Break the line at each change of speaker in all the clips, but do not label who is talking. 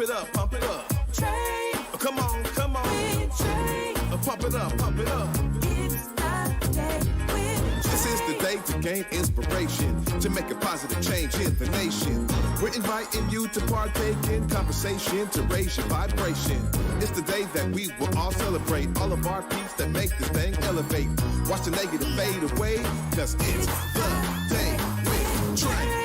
it up, pump it up.
Trae.
Come on, come on.
With Trae.
Pump it up, pump it up.
It's the day with
This is the day to gain inspiration, to make a positive change in the nation. We're inviting you to partake in conversation to raise your vibration. It's the day that we will all celebrate all of our peace that make this thing elevate. Watch the negative fade away, cause it's the day with Trae.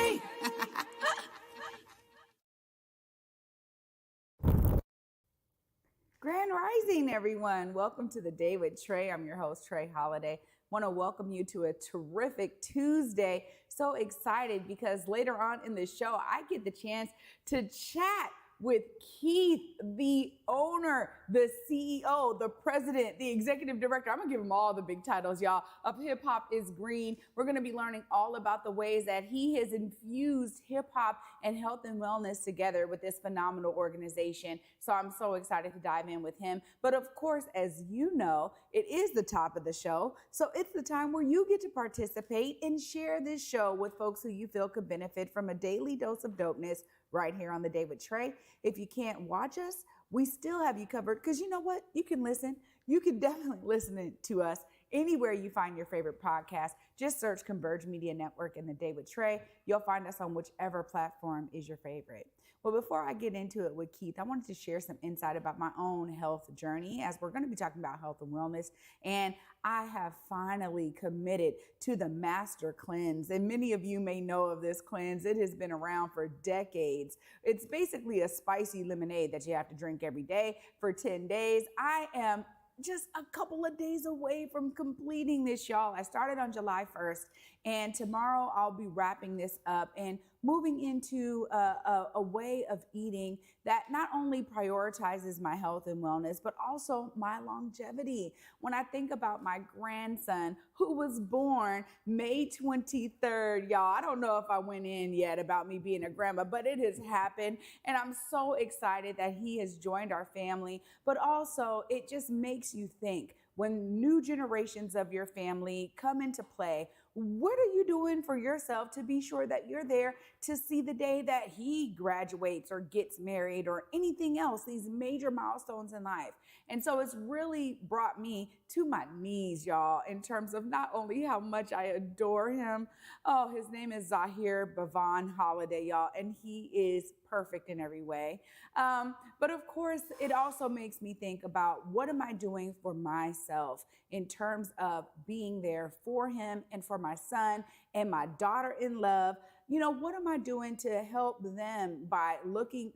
Grand Rising, everyone. Welcome to the Day with Trae. I'm your host, Trae Holiday. Want to welcome you to a terrific Tuesday. So excited because later on in the show, I get the chance to chat with Keith, the owner, the CEO, the president, the executive director. I'm gonna give him all the big titles, y'all, of Hip Hop is Green. We're gonna be learning all about the ways that he has infused hip hop and health and wellness together with this phenomenal organization. So I'm so excited to dive in with him. But of course, as you know, it is the top of the show. So it's the time where you get to participate and share this show with folks who you feel could benefit from a daily dose of dopeness right here on the Day with Trae. If you can't watch us, we still have you covered because you know what? You can listen. You can definitely listen to us anywhere you find your favorite podcast. Just search Converge Media Network and the Day with Trae. You'll find us on whichever platform is your favorite. Well, before I get into it with Keith, I wanted to share some insight about my own health journey as we're going to be talking about health and wellness. And I have finally committed to the Master Cleanse. And many of you may know of this cleanse. It has been around for decades. It's basically a spicy lemonade that you have to drink every day for 10 days. I am just a couple of days away from completing this, y'all. I started on July 1st, and tomorrow I'll be wrapping this up and moving into a way of eating that not only prioritizes my health and wellness, but also my longevity. When I think about my grandson who was born May 23rd, y'all, I don't know if I went in yet about me being a grandma, but it has happened. And I'm so excited that he has joined our family, but also it just makes you think when new generations of your family come into play, what are you doing for yourself to be sure that you're there to see the day that he graduates or gets married or anything else, these major milestones in life? And so it's really brought me to my knees, y'all, in terms of not only how much I adore him. Oh, his name is Zahir Bhavan Holiday, y'all, and he is perfect in every way. But of course, it also makes me think about what am I doing for myself in terms of being there for him and for my son and my daughter in love. You know, what am I doing to help them by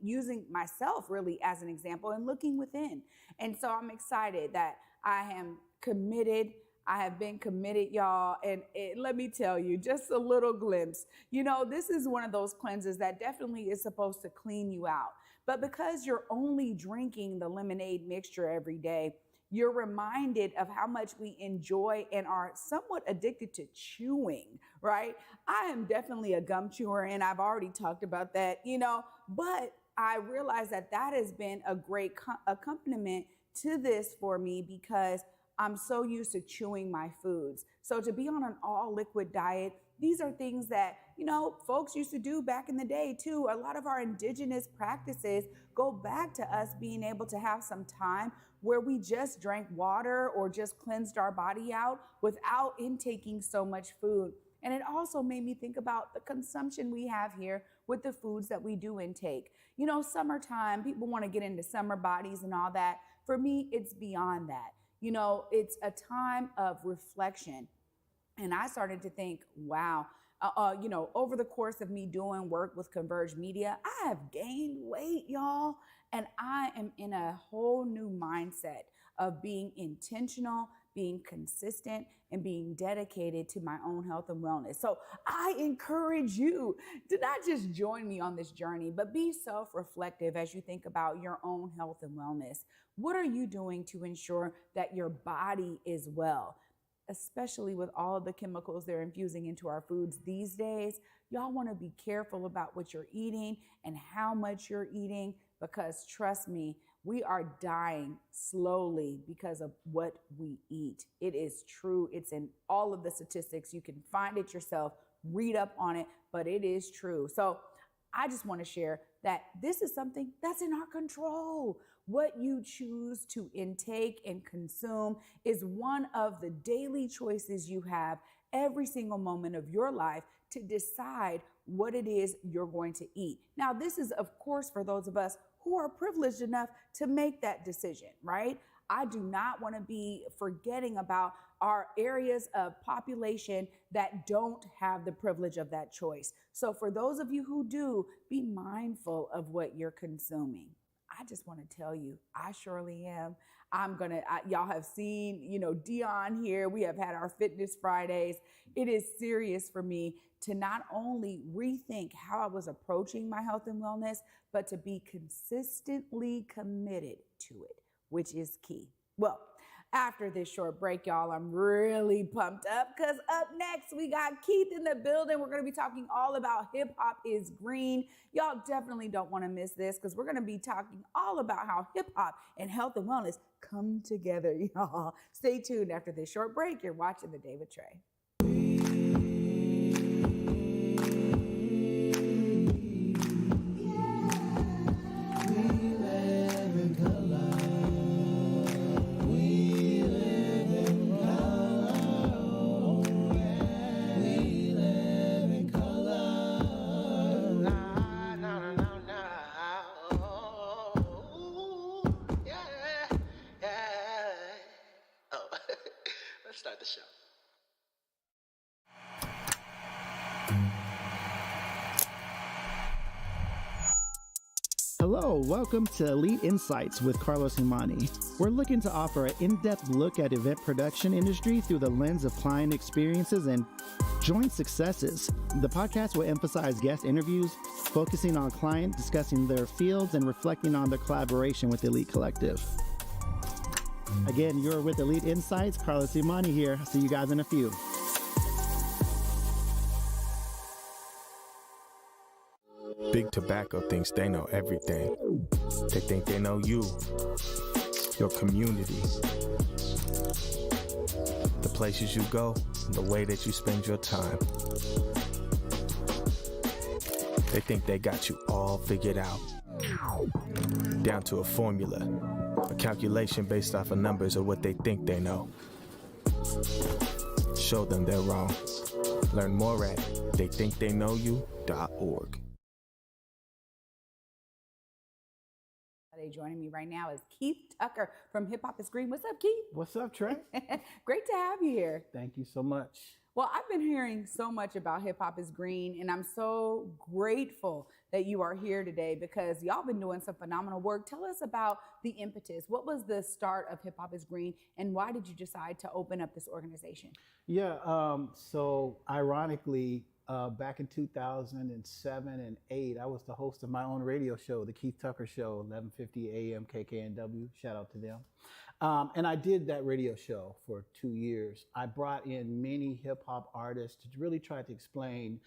using myself really as an example and looking within? And so I'm excited that I am committed. I have been committed, y'all. And let me tell you, just a little glimpse. You know, this is one of those cleanses that definitely is supposed to clean you out. But because you're only drinking the lemonade mixture every day, you're reminded of how much we enjoy and are somewhat addicted to chewing, right? I am definitely a gum chewer, and I've already talked about that, you know, but I realize that that has been a great accompaniment to this for me because I'm so used to chewing my foods. So to be on an all liquid diet, these are things that, you know, folks used to do back in the day too. A lot of our indigenous practices go back to us being able to have some time where we just drank water or just cleansed our body out without intaking so much food. And it also made me think about the consumption we have here with the foods that we do intake. You know, summertime, people want to get into summer bodies and all that. For me, it's beyond that. You know, it's a time of reflection. And I started to think, wow, you know, over the course of me doing work with Converge Media, I have gained weight, y'all. And I am in a whole new mindset of being intentional, being consistent, and being dedicated to my own health and wellness. So I encourage you to not just join me on this journey, but be self-reflective as you think about your own health and wellness. What are you doing to ensure that your body is well? Especially with all of the chemicals they're infusing into our foods these days, y'all want to be careful about what you're eating and how much you're eating, because trust me, we are dying slowly because of what we eat. It is true. It's in all of the statistics. You can find it yourself, read up on it, but it is true. So I just want to share that this is something that's in our control. What you choose to intake and consume is one of the daily choices you have every single moment of your life to decide what it is you're going to eat. Now, this is, of course, for those of us who are privileged enough to make that decision, right? I do not want to be forgetting about our areas of population that don't have the privilege of that choice. So for those of you who do, be mindful of what you're consuming. I just want to tell you, I surely am. Y'all have seen, Dion here. We have had our Fitness Fridays. It is serious for me to not only rethink how I was approaching my health and wellness, but to be consistently committed to it, which is key. Well, after this short break, y'all, I'm really pumped up because up next we got Keith in the building. We're going to be talking all about hip hop is green. Y'all definitely don't want to miss this because we're going to be talking all about how hip hop and health and wellness come together, y'all. Stay tuned after this short break. You're watching The Day with Trae.
Start the show.
Hello, welcome to Elite Insights with Carlos Imani. We're looking to offer an in-depth look at event production industry through the lens of client experiences and joint successes. The podcast will emphasize guest interviews, focusing on client discussing their fields and reflecting on their collaboration with Elite Collective. Again, you're with Elite Insights. Carlos Imani here. I'll see you guys in a few.
Big Tobacco thinks they know everything. They think they know you, your community, the places you go, the way that you spend your time. They think they got you all figured out, down to a formula, a calculation based off of numbers of what they think they know. Show them they're wrong. Learn more at theythinktheyknowyou.org.
Joining me right now is Keith Tucker from Hip Hop is Green. What's up, Keith?
What's up, Trae?
Great to have you here.
Thank you so much.
Well, I've been hearing so much about Hip Hop is Green, and I'm so grateful that you are here today because y'all been doing some phenomenal work. Tell us about the impetus. What was the start of Hip Hop is Green, and why did you decide to open up this organization?
Yeah, so ironically, back in 2007 and 8, I was the host of my own radio show, The Keith Tucker Show, 1150 AM KKNW. Shout out to them. And I did that radio show for 2 years. I brought in many hip hop artists to really try to explain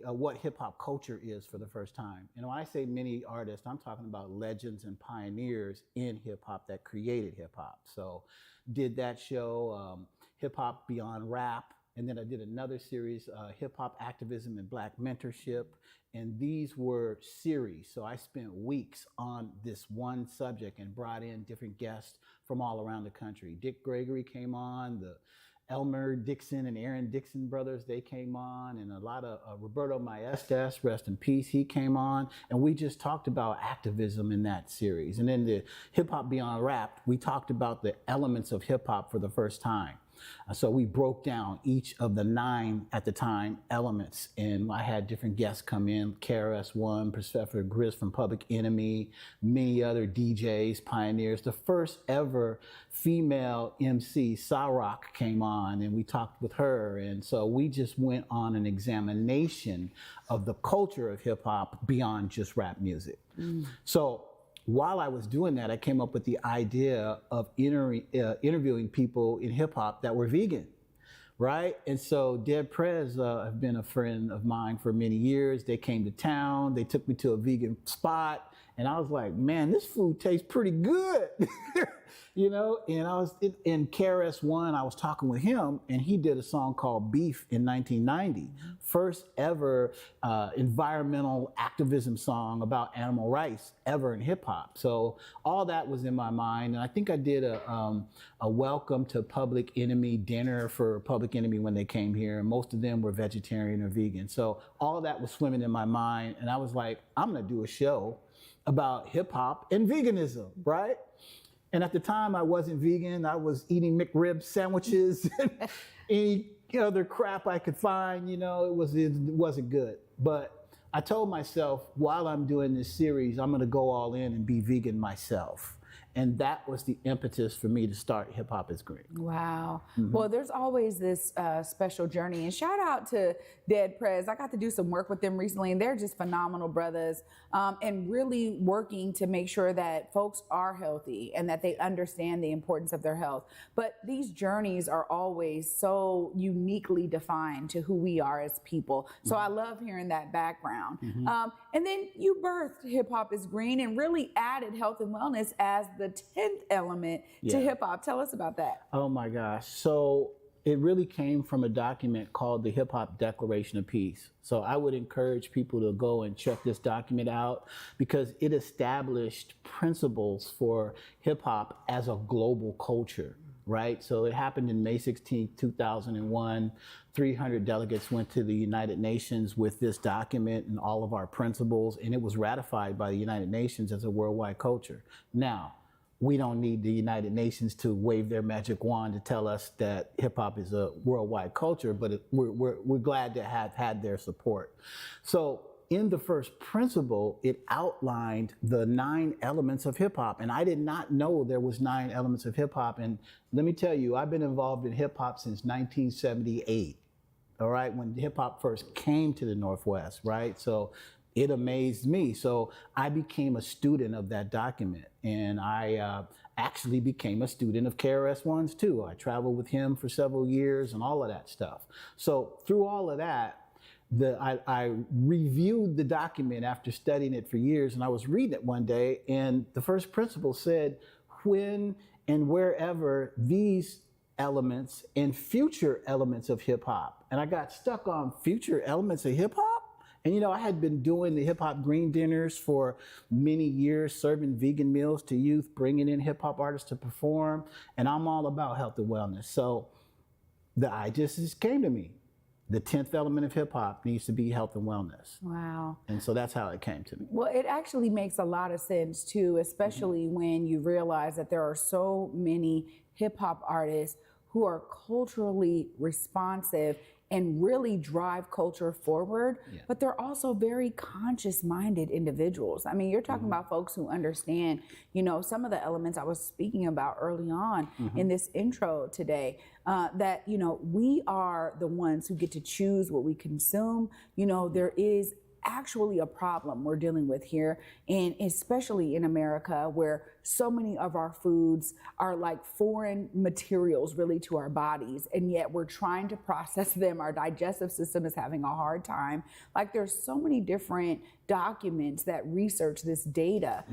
what hip hop culture is for the first time. And when I say many artists, I'm talking about legends and pioneers in hip hop that created hip hop. So did that show, Hip Hop Beyond Rap. And then I did another series, Hip Hop Activism and Black Mentorship. And these were series. So I spent weeks on this one subject and brought in different guests from all around the country. Dick Gregory came on, the Elmer Dixon and Aaron Dixon brothers, they came on, and a lot of Roberto Maestas, rest in peace, he came on. And we just talked about activism in that series. And then the Hip Hop Beyond Rap, we talked about the elements of hip hop for the first time. So we broke down each of the 9 at the time elements, and I had different guests come in, KRS-One, Professor Grizz from Public Enemy, many other DJs, pioneers. The first ever female MC, Sarok, came on, and we talked with her. And so we just went on an examination of the culture of hip hop beyond just rap music. So while I was doing that, I came up with the idea of interviewing people in hip hop that were vegan, right? And so Dead Prez have been a friend of mine for many years. They came to town, they took me to a vegan spot, And I was like, man, this food tastes pretty good. You know, and I was in KRS-One, I was talking with him, and he did a song called Beef in 1990. First ever environmental activism song about animal rights ever in hip hop. So all that was in my mind. And I think I did a welcome to Public Enemy dinner for Public Enemy when they came here. And most of them were vegetarian or vegan. So all of that was swimming in my mind. And I was like, I'm gonna do a show about hip hop and veganism, right? And at the time, I wasn't vegan. I was eating McRib sandwiches and any other crap I could find. You know, it wasn't good. But I told myself, while I'm doing this series, I'm going to go all in and be vegan myself. And that was the impetus for me to start Hip Hop is Green.
Wow. Well, there's always this special journey. And shout out to Dead Prez. I got to do some work with them recently, and they're just phenomenal brothers, and really working to make sure that folks are healthy and that they understand the importance of their health. But these journeys are always so uniquely defined to who we are as people. So I love hearing that background. And then you birthed Hip Hop is Green and really added health and wellness as the 10th element to hip hop. Tell us about that.
Oh my gosh. So it really came from a document called the Hip Hop Declaration of Peace. So I would encourage people to go and check this document out because it established principles for hip hop as a global culture, right? So it happened in May 16, 2001. 300 delegates went to the United Nations with this document and all of our principles, and it was ratified by the United Nations as a worldwide culture. Now, we don't need the United Nations to wave their magic wand to tell us that hip hop is a worldwide culture, but we're glad to have had their support. So in the first principle, it outlined the 9 elements of hip hop. And I did not know there was 9 elements of hip hop. And let me tell you, I've been involved in hip hop since 1978. All right, when hip hop first came to the Northwest, right? So it amazed me. So I became a student of that document, and I actually became a student of KRS-One's too. I traveled with him for several years and all of that stuff. So through all of that, I reviewed the document after studying it for years, and I was reading it one day, and the first principle said, when and wherever these elements and future elements of hip hop. And I got stuck on future elements of hip hop. And you know, I had been doing the hip hop green dinners for many years, serving vegan meals to youth, bringing in hip hop artists to perform. And I'm all about health and wellness. So the idea just came to me. The 10th element of hip hop needs to be health and wellness.
Wow.
And so that's how it came to me.
Well, it actually makes a lot of sense too, especially when you realize that there are so many hip hop artists who are culturally responsive and really drive culture forward, but they're also very conscious-minded individuals. I mean, you're talking about folks who understand, you know, some of the elements I was speaking about early on in this intro today, that, you know, we are the ones who get to choose what we consume. You know, there is actually a problem we're dealing with here, and especially in America, where so many of our foods are like foreign materials really to our bodies, and yet we're trying to process them. Our digestive system is having a hard time. Like, there's so many different documents that research this data.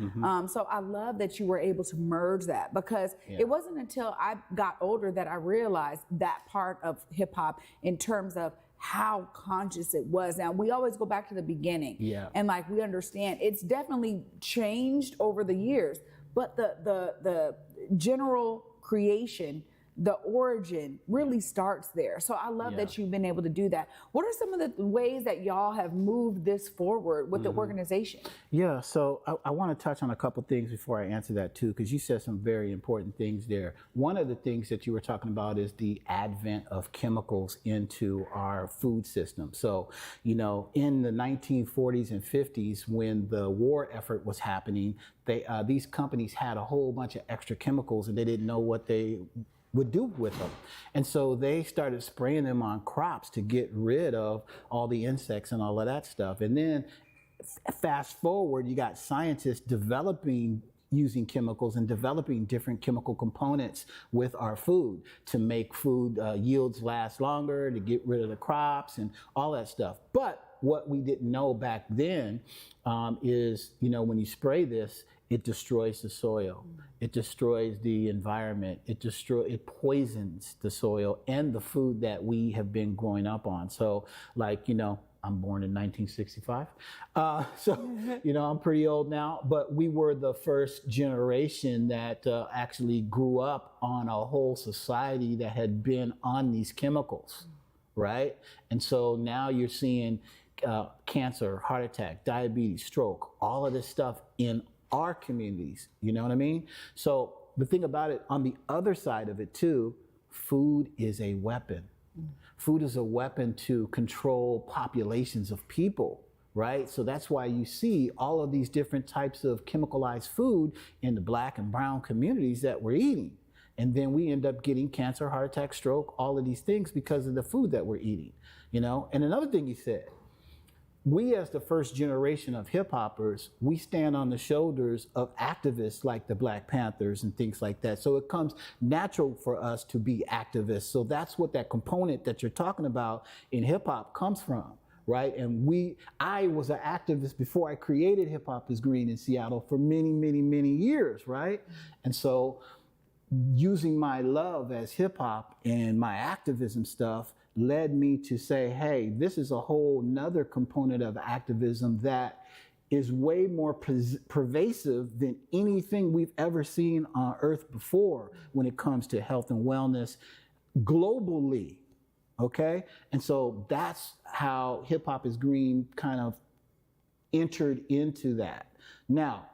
So I love that you were able to merge that, because it wasn't until I got older that I realized that part of hip hop in terms of how conscious it was. Now, we always go back to the beginning, and like, we understand it's definitely changed over the years, but the general creation, the origin really starts there. So I love that you've been able to do that. What are some of the ways that y'all have moved this forward with the organization?
Yeah, so I want to touch on a couple things before I answer that too, because you said some very important things there. One of the things that you were talking about is the advent of chemicals into our food system. So, you know, in the 1940s and 50s, when the war effort was happening, these companies had a whole bunch of extra chemicals, and they didn't know what they would do with them. And so they started spraying them on crops to get rid of all the insects and all of that stuff. And then fast forward, you got scientists developing using chemicals and developing different chemical components with our food to make food yields last longer, to get rid of the crops and all that stuff. But what we didn't know back then is, when you spray this, it destroys the soil. It destroys the environment. It poisons the soil and the food that we have been growing up on. So like, I'm born in 1965. I'm pretty old now, but we were the first generation that actually grew up on a whole society that had been on these chemicals, right? And so now you're seeing cancer, heart attack, diabetes, stroke, all of this stuff in our communities, you know what I mean? So the thing about it, on the other side of it too, food is a weapon. Food is a weapon to control populations of people, right? So that's why you see all of these different types of chemicalized food in the Black and brown communities that we're eating. And then we end up getting cancer, heart attack, stroke, all of these things because of the food that we're eating, And another thing he said, we as the first generation of hip hoppers, we stand on the shoulders of activists like the Black Panthers and things like that. So it comes natural for us to be activists. So that's what that component that you're talking about in hip hop comes from, right? And I was an activist before I created Hip Hop is Green in Seattle for many, many, many years, right? And so using my love as hip hop and my activism stuff led me to say, hey, this is a whole nother component of activism that is way more pervasive than anything we've ever seen on earth before when it comes to health and wellness globally, okay? And so that's how Hip Hop is Green kind of entered into that. Now,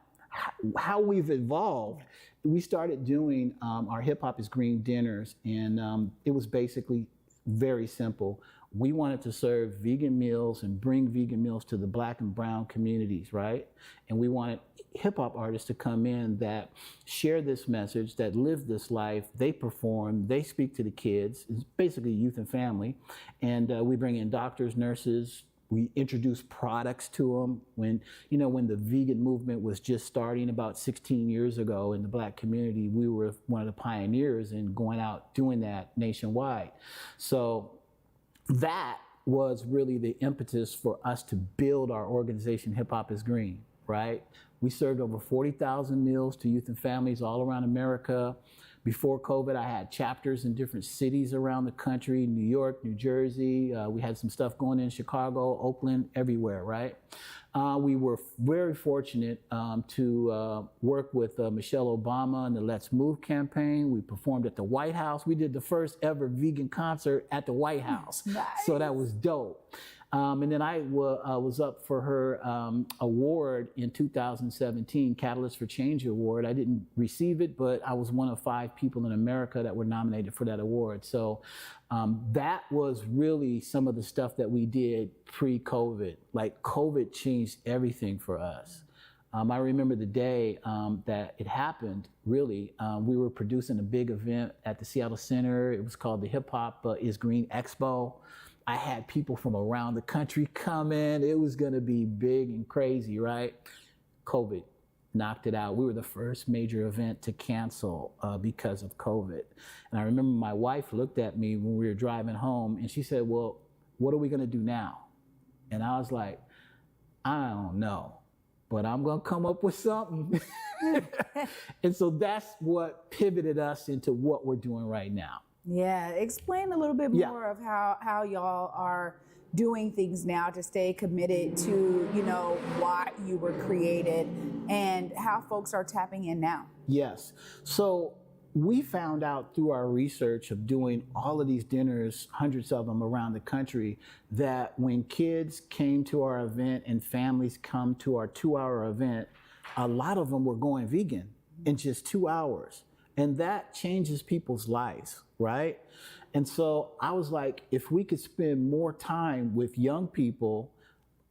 how we've evolved, we started doing our Hip Hop is Green dinners, and it was basically very simple. We wanted to serve vegan meals and bring vegan meals to the Black and brown communities, right? And we wanted hip hop artists to come in that share this message, that live this life, they perform, they speak to the kids, it's basically youth and family. And we bring in doctors, nurses, we introduce products to them. When the vegan movement was just starting about 16 years ago in the Black community, we were one of the pioneers in going out doing that nationwide. So that was really the impetus for us to build our organization, Hip Hop is Green, right? We served over 40,000 meals to youth and families all around America. Before COVID, I had chapters in different cities around the country, New York, New Jersey. We had some stuff going in Chicago, Oakland, everywhere, right? We were very fortunate to work with Michelle Obama and the Let's Move campaign. We performed at the White House. We did the first ever vegan concert at the White House. Nice. So that was dope. And then I was up for her award in 2017, Catalyst for Change Award. I didn't receive it, but I was one of 5 people in America that were nominated for that award. So that was really some of the stuff that we did pre-COVID. Like COVID changed everything for us. I remember the day that it happened, really. We were producing a big event at the Seattle Center. It was called the Hip Hop is Green Expo. I had people from around the country come in. It was gonna be big and crazy, right? COVID knocked it out. We were the first major event to cancel because of COVID. And I remember my wife looked at me when we were driving home and she said, well, what are we gonna do now? And I was like, I don't know, but I'm gonna come up with something. And so that's what pivoted us into what we're doing right now.
Yeah, explain a little bit more of how y'all are doing things now to stay committed to, why you were created and how folks are tapping in now.
Yes. So we found out through our research of doing all of these dinners, hundreds of them around the country, that when kids came to our event and families come to our 2-hour event, a lot of them were going vegan in just 2 hours. And that changes people's lives, right? And so I was like, if we could spend more time with young people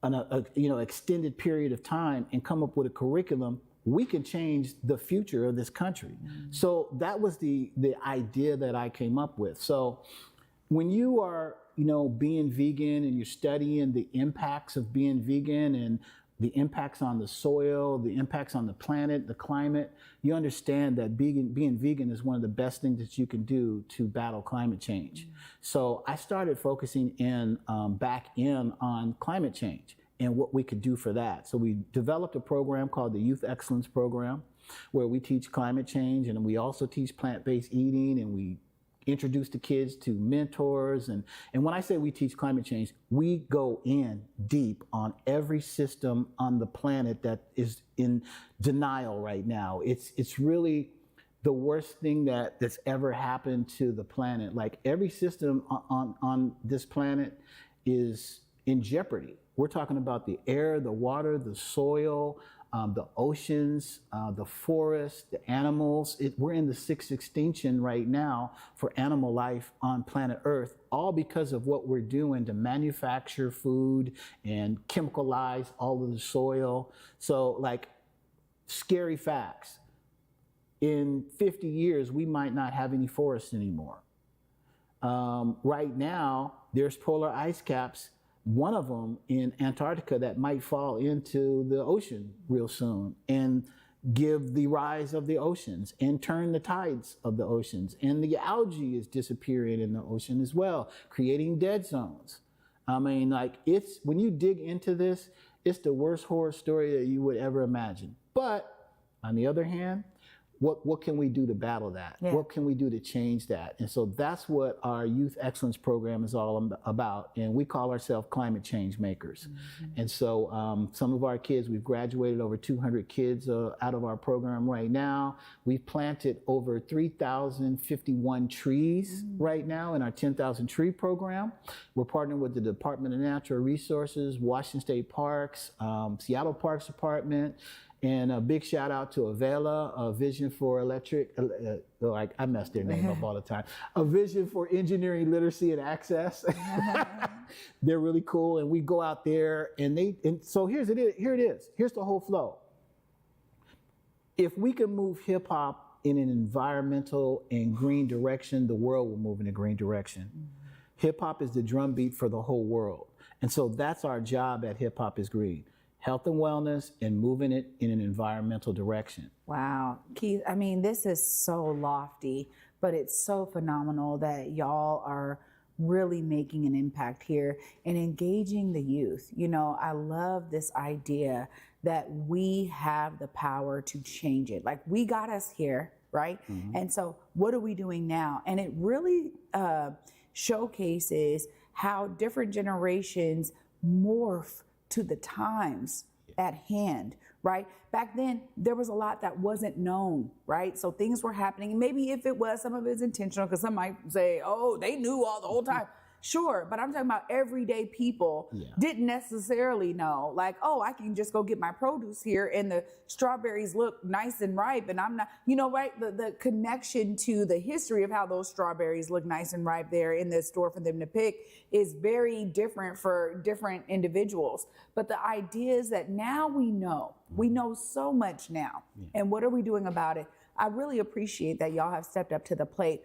on a extended period of time and come up with a curriculum, we can change the future of this country. Mm-hmm. So that was the idea that I came up with. So when you are, being vegan and you're studying the impacts of being vegan and the impacts on the soil, the impacts on the planet, the climate, you understand that being vegan is one of the best things that you can do to battle climate change. So I started focusing back in on climate change and what we could do for that. So we developed a program called the Youth Excellence Program, where we teach climate change, and we also teach plant-based eating, and we introduce the kids to mentors. And when I say we teach climate change, we go in deep on every system on the planet that is in denial right now. It's really the worst thing that's ever happened to the planet. Like, every system on this planet is in jeopardy. We're talking about the air, the water, the soil, the oceans, the forests, the animals. We're in the sixth extinction right now for animal life on planet Earth, all because of what we're doing to manufacture food and chemicalize all of the soil. So, like, scary facts. In 50 years, we might not have any forests anymore. Right now, there's polar ice caps, one of them in Antarctica, that might fall into the ocean real soon and give the rise of the oceans and turn the tides of the oceans. And the algae is disappearing in the ocean as well, creating dead zones. I mean, like, it's, when you dig into this, it's the worst horror story that you would ever imagine. But on the other hand, what can we do to battle that?
Yeah.
What can we do to change that? And so that's what our Youth Excellence Program is all about. And we call ourselves climate change makers. And so some of our kids, we've graduated over 200 kids out of our program right now. We've planted over 3,051 trees right now in our 10,000 tree program. We're partnering with the Department of Natural Resources, Washington State Parks, Seattle Parks Department. And a big shout out to Avela, a Vision for Electric, like, I mess their name up all the time. A Vision for Engineering Literacy and Access. They're really cool, and we go out there, and so here it is. Here's the whole flow. If we can move hip hop in an environmental and green direction, the world will move in a green direction. Hip hop is the drumbeat for the whole world, and so that's our job at Hip Hop is Green. Health and wellness, and moving it in an environmental direction.
Wow, Keith, I mean, this is so lofty, but it's so phenomenal that y'all are really making an impact here and engaging the youth. You know, I love this idea that we have the power to change it. Like, we got us here, right? And so what are we doing now? And it really showcases how different generations morph to the times at hand, right? Back then, there was a lot that wasn't known, right? So things were happening. Maybe if it was, some of it was intentional, because some might say, oh, they knew all the whole time. Sure, but I'm talking about everyday people didn't necessarily know, like, oh, I can just go get my produce here and the strawberries look nice and ripe, and I'm not, you know, right? The connection to the history of how those strawberries look nice and ripe there in the store for them to pick is very different for different individuals. But the idea is that now we know so much now. And what are we doing about it? I really appreciate that y'all have stepped up to the plate.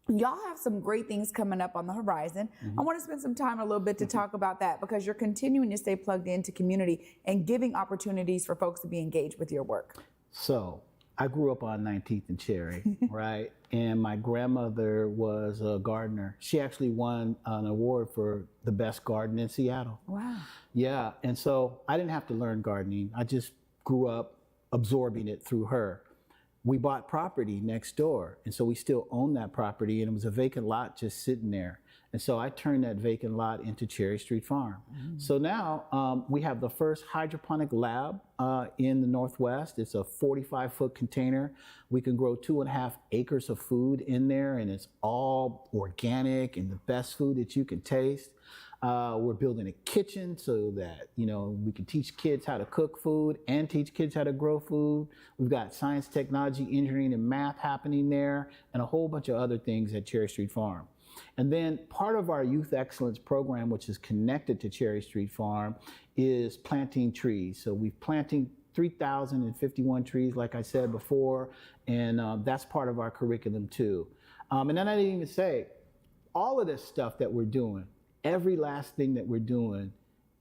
Y'all have some great things coming up on the horizon. I want to spend some time a little bit to talk about that, because you're continuing to stay plugged into community and giving opportunities for folks to be engaged with your work.
So I grew up on 19th and Cherry, right? And my grandmother was a gardener. She actually won an award for the best garden in Seattle.
Wow.
Yeah, and so I didn't have to learn gardening. I just grew up absorbing it through her. We bought property next door, and so we still own that property, and it was a vacant lot just sitting there. And so I turned that vacant lot into Cherry Street Farm. So now we have the first hydroponic lab in the Northwest. It's a 45-foot container. We can grow 2.5 acres of food in there, and it's all organic and the best food that you can taste. We're building a kitchen so that, you know, we can teach kids how to cook food and teach kids how to grow food. We've got science, technology, engineering, and math happening there, and a whole bunch of other things at Cherry Street Farm. And then part of our Youth Excellence Program, which is connected to Cherry Street Farm, is planting trees. So we've planted 3,051 trees, like I said before, and that's part of our curriculum too. And then I didn't even say, all of this stuff that we're doing, every last thing that we're doing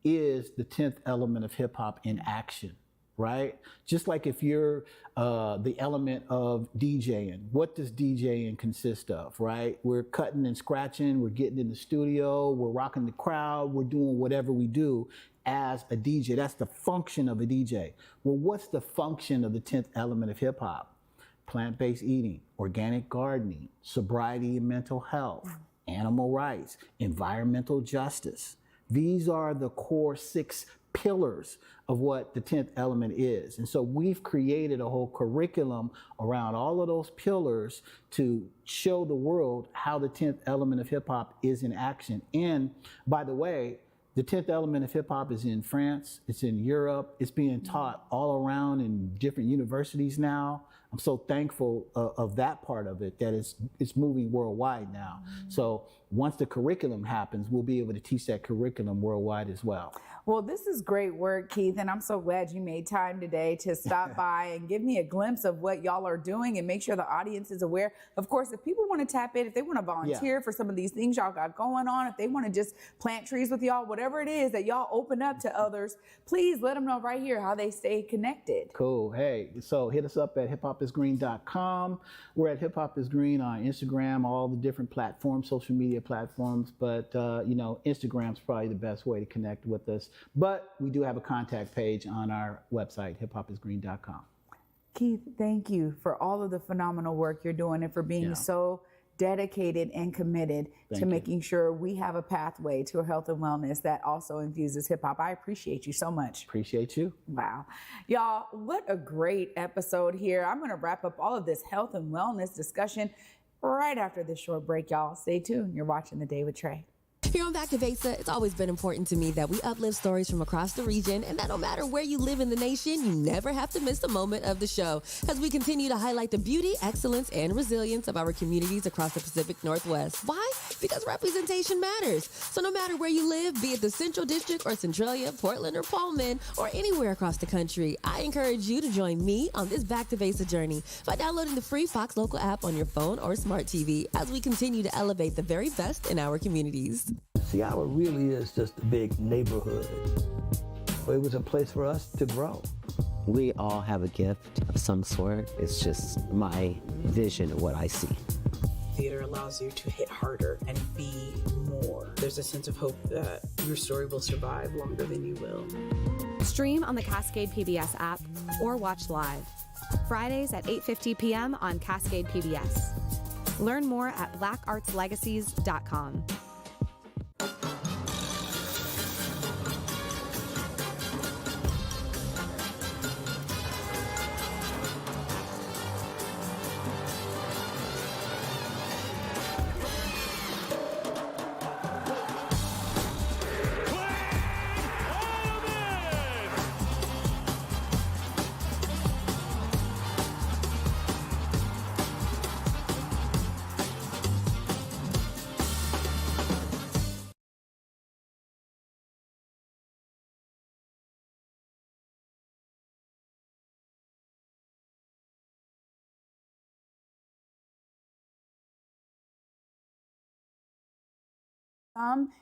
is the 10th element of hip hop in action, right? Just like if you're the element of DJing, what does DJing consist of, right? We're cutting and scratching, we're getting in the studio, we're rocking the crowd, we're doing whatever we do as a DJ. That's the function of a DJ. Well, what's the function of the 10th element of hip hop? Plant-based eating, organic gardening, sobriety and mental health, animal rights, environmental justice. These are the core 6 pillars of what the 10th element is. And so we've created a whole curriculum around all of those pillars to show the world how the 10th element of hip hop is in action. And by the way, the 10th element of hip hop is in France, it's in Europe, it's being taught all around in different universities now. I'm so thankful of that part of it, that it's moving worldwide now. So once the curriculum happens, we'll be able to teach that curriculum worldwide as well.
Well, this is great work, Keith, and I'm so glad you made time today to stop by and give me a glimpse of what y'all are doing and make sure the audience is aware. Of course, if people want to tap in, if they want to volunteer for some of these things y'all got going on, if they want to just plant trees with y'all, whatever it is that y'all open up to others, please let them know right here how they stay connected.
Cool. Hey, so hit us up at hiphopisgreen.com. We're at Hip Hop is Green on Instagram, all the different platforms, social media platforms, but you know, Instagram's probably the best way to connect with us. But we do have a contact page on our website, hiphopisgreen.com.
Keith, thank you for all of the phenomenal work you're doing and for being so dedicated and committed to making sure we have a pathway to a health and wellness that also infuses hip hop. I appreciate you so much.
Appreciate you.
Wow. Y'all, what a great episode here. I'm going to wrap up all of this health and wellness discussion right after this short break, y'all. Stay tuned. You're watching The Day with Trae.
Here on Back to Vesa, it's always been important to me that we uplift stories from across the region, and that no matter where you live in the nation, you never have to miss a moment of the show as we continue to highlight the beauty, excellence, and resilience of our communities across the Pacific Northwest. Why? Because representation matters. So no matter where you live, be it the Central District or Centralia, Portland or Pullman, or anywhere across the country, I encourage you to join me on this Back to Vesa journey by downloading the free Fox Local app on your phone or smart TV as we continue to elevate the very best in our communities.
See, Howard really is just a big neighborhood. It was a place for us to grow.
We all have a gift of some sort. It's just my vision of what I see.
Theater allows you to hit harder and be more. There's a sense of hope that your story will survive longer than you will.
Stream on the Cascade PBS app or watch live. Fridays at 8:50 p.m. on Cascade PBS. Learn more at blackartslegacies.com.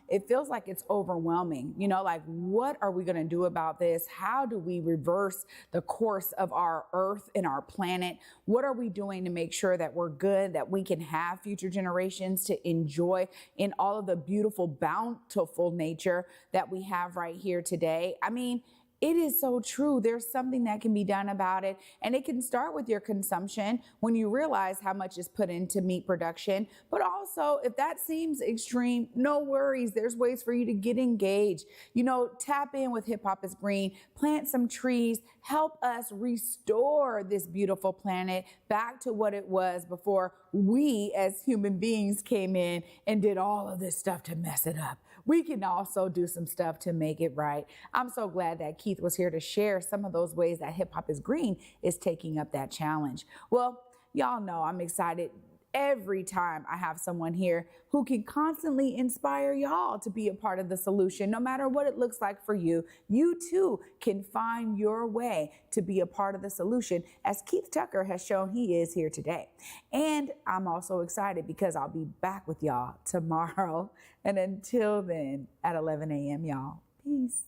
It feels like it's overwhelming. You know, like, what are we going to do about this? How do we reverse the course of our earth and our planet? What are we doing to make sure that we're good, that we can have future generations to enjoy in all of the beautiful, bountiful nature that we have right here today? I mean, it is so true. There's something that can be done about it. And it can start with your consumption when you realize how much is put into meat production. But also, if that seems extreme, no worries. There's ways for you to get engaged. You know, tap in with Hip Hop is Green, plant some trees, help us restore this beautiful planet back to what it was before we as human beings came in and did all of this stuff to mess it up. We can also do some stuff to make it right. I'm so glad that Keith was here to share some of those ways that Hip Hop is Green is taking up that challenge. Well, y'all know I'm excited every time I have someone here who can constantly inspire y'all to be a part of the solution. No matter what it looks like for you, you too can find your way to be a part of the solution, as Keith Tucker has shown he is here today. And I'm also excited because I'll be back with y'all tomorrow. And until then, at 11 a.m., y'all, Peace.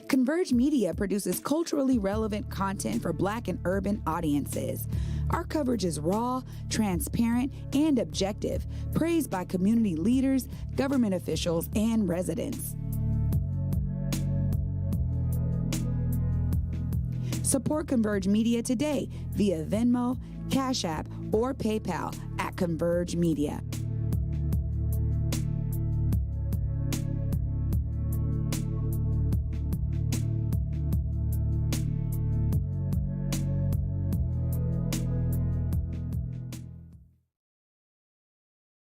Converge Media produces culturally relevant content for Black and urban audiences. Our coverage is raw, transparent, and objective, praised by community leaders, government officials, and residents. Support Converge Media today via Venmo, Cash App, or PayPal at Converge Media.